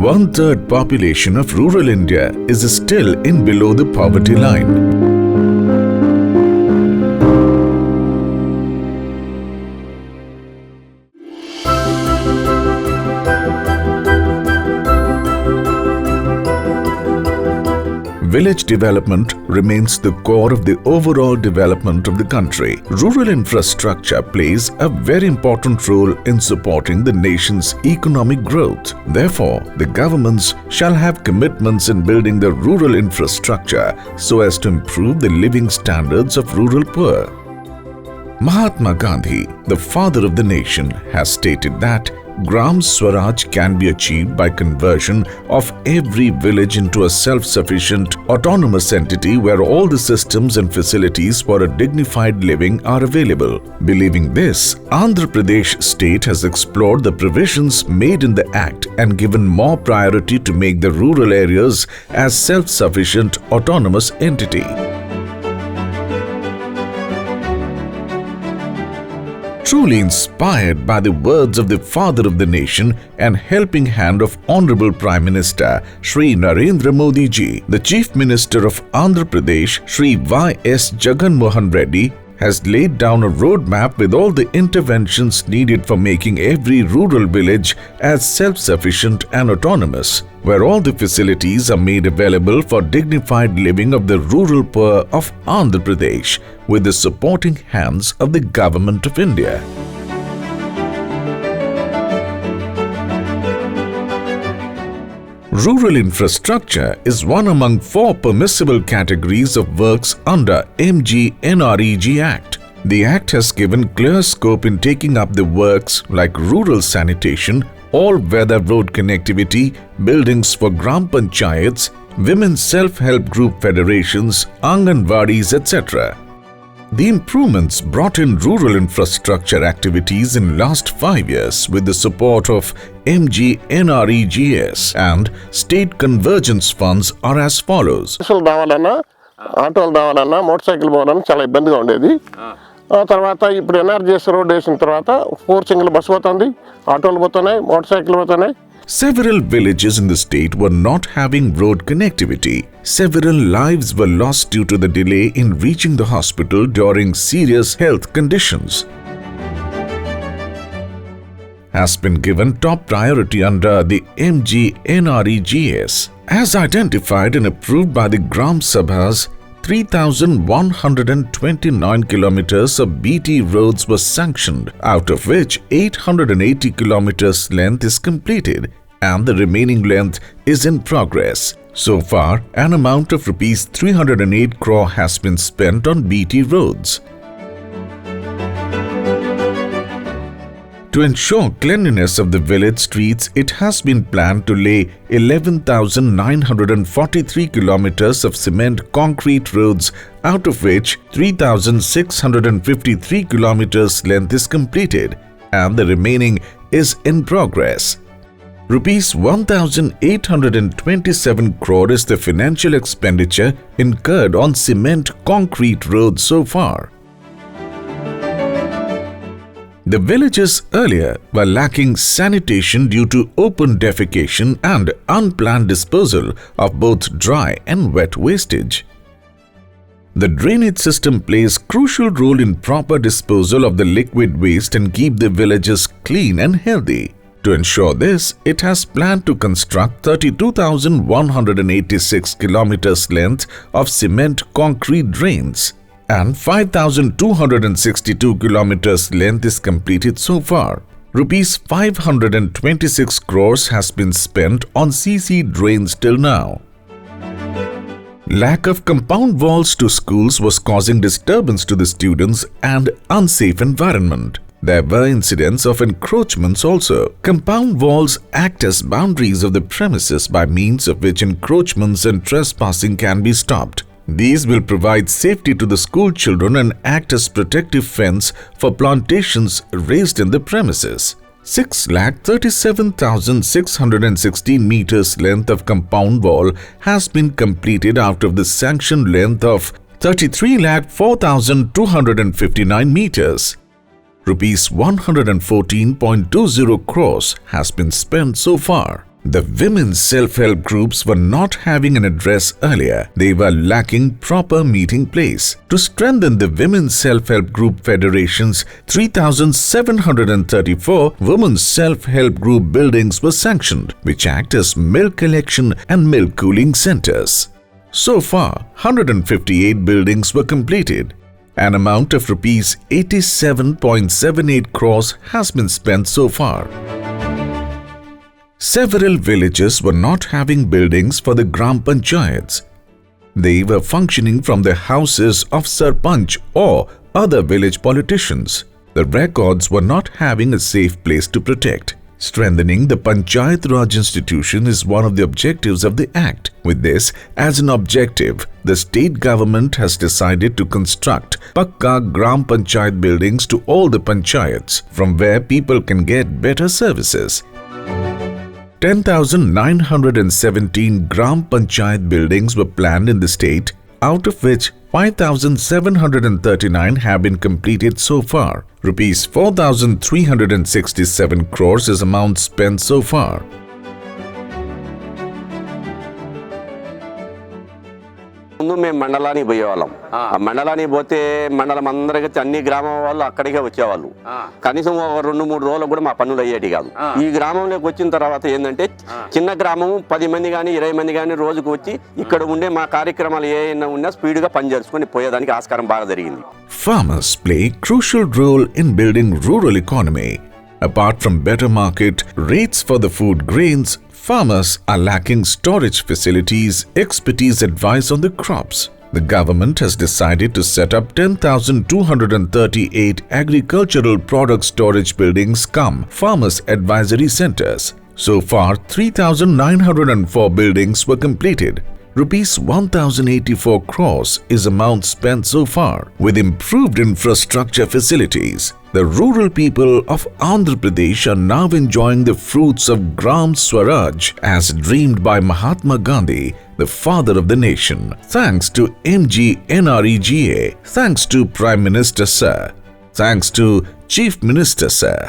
1/3 population of rural India is still in below the poverty line. Village development remains the core of the overall development of the country. Rural infrastructure plays a very important role in supporting the nation's economic growth. Therefore, the governments shall have commitments in building the rural infrastructure so as to improve the living standards of rural poor. Mahatma Gandhi, the father of the nation, has stated that Gram Swaraj can be achieved by conversion of every village into a self-sufficient, autonomous entity where all the systems and facilities for a dignified living are available. Believing this, Andhra Pradesh state has explored the provisions made in the Act and given more priority to make the rural areas as self-sufficient, autonomous entity. Truly inspired by the words of the father of the nation and helping hand of Honorable Prime Minister Shri Narendra Modi ji, the Chief Minister of Andhra Pradesh Shri Y.S. Jagan Mohan Reddy has laid down a roadmap with all the interventions needed for making every rural village as self-sufficient and autonomous, where all the facilities are made available for dignified living of the rural poor of Andhra Pradesh with the supporting hands of the Government of India. Rural infrastructure is one among 4 permissible categories of works under MGNREG Act. The Act has given clear scope in taking up the works like rural sanitation, all-weather road connectivity, buildings for Gram Panchayats, women's self-help group federations, Anganwadis, etc. The improvements brought in rural infrastructure activities in last 5 years with the support of MGNREGS and state convergence funds are as follows. ఆటోలు రావాలన్నా motor cycle పోవాలన్నా చాలా ఇబ్బందిగా ఉండేది. ఆ తర్వాత ఇప్పుడు NREGS road వేసిన తర్వాత 4 సింగిల్ బస్సు పోతుంది, ఆటోలు పోతున్నాయి, మోటార్ సైకిల్ పోతున్నాయి. Several villages in the state were not having road connectivity. Several lives were lost due to the delay in reaching the hospital during serious health conditions. Has been given top priority under the MGNREGS. As identified and approved by the Gram Sabhas, 3,129 kilometers of BT roads were sanctioned, out of which 880 kilometers length is completed and the remaining length is in progress. So far, an amount of rupees 308 crore has been spent on BT roads. To ensure cleanliness of the village streets, it has been planned to lay 11,943 kilometers of cement concrete roads, out of which 3,653 kilometers length is completed and the remaining is in progress. Rupees 1,827 crore is the financial expenditure incurred on cement concrete roads so far. The villages earlier were lacking sanitation due to open defecation and unplanned disposal of both dry and wet wastage. The drainage system plays crucial role in proper disposal of the liquid waste and keep the villages clean and healthy. To ensure this, it has planned to construct 32,186 kilometers length of cement concrete drains, and 5,262 kilometers length is completed so far. Rupees 526 crores has been spent on CC drains till now. Lack of compound walls to schools was causing disturbance to the students and unsafe environment. There were incidents of encroachments also. Compound walls act as boundaries of the premises by means of which encroachments and trespassing can be stopped. These will provide safety to the school children and act as protective fence for plantations raised in the premises. 6,37,616 meters length of compound wall has been completed out of the sanctioned length of 33,04,259 meters. Rupees 114.20 crores has been spent so far. The women's self-help groups were not having an address earlier. They were lacking proper meeting place. To strengthen the women's self-help group federations, 3,734 women's self-help group buildings were sanctioned, which act as milk collection and milk cooling centers. So far, 158 buildings were completed. An amount of rupees 87.78 crores has been spent so far. Several villages were not having buildings for the Gram Panchayats. They were functioning from the houses of Sarpanch or other village politicians. The records were not having a safe place to protect. Strengthening the Panchayat Raj institution is one of the objectives of the Act. With this as an objective, the state government has decided to construct Pakka Gram Panchayat buildings to all the panchayats, from where people can get better services. 10,917 Gram Panchayat buildings were planned in the state, out of which 5,739 have been completed so far. Rupees 4,367 crores is amount spent so far. ముందు మేము మండలానికి పోయేవాళ్ళం. ఆ మండలానికి పోతే మండలం అందరికీ అన్ని గ్రామం వాళ్ళు అక్కడికే వచ్చేవాళ్ళు. కనీసం ఒక 2-3 రోజులకు కూడా మా పనులు అయ్యేటి కాదు. ఈ గ్రామంలోకి వచ్చిన తర్వాత ఏంటంటే చిన్న గ్రామం 10 మంది కానీ 20 మంది కానీ రోజుకు వచ్చి ఇక్కడ ఉండే మా కార్యక్రమాలు ఏమైనా ఉన్నా స్పీడ్గా పని చేసుకొని పోయేదానికి ఆస్కారం బాగా జరిగింది. Farmers play a crucial role in building rural economy. Apart from better market rates for the food grains, farmers are lacking storage facilities, expertise, advice on the crops. The government has decided to set up 10,238 agricultural product storage buildings cum farmers advisory centers. So far, 3,904 buildings were completed. Rupees 1,084 crores is amount spent so far. With improved infrastructure facilities, the rural people of Andhra Pradesh are now enjoying the fruits of Gram Swaraj as dreamed by Mahatma Gandhi, the father of the nation. Thanks to MGNREGA. Thanks to Prime Minister Sir. Thanks to Chief Minister Sir.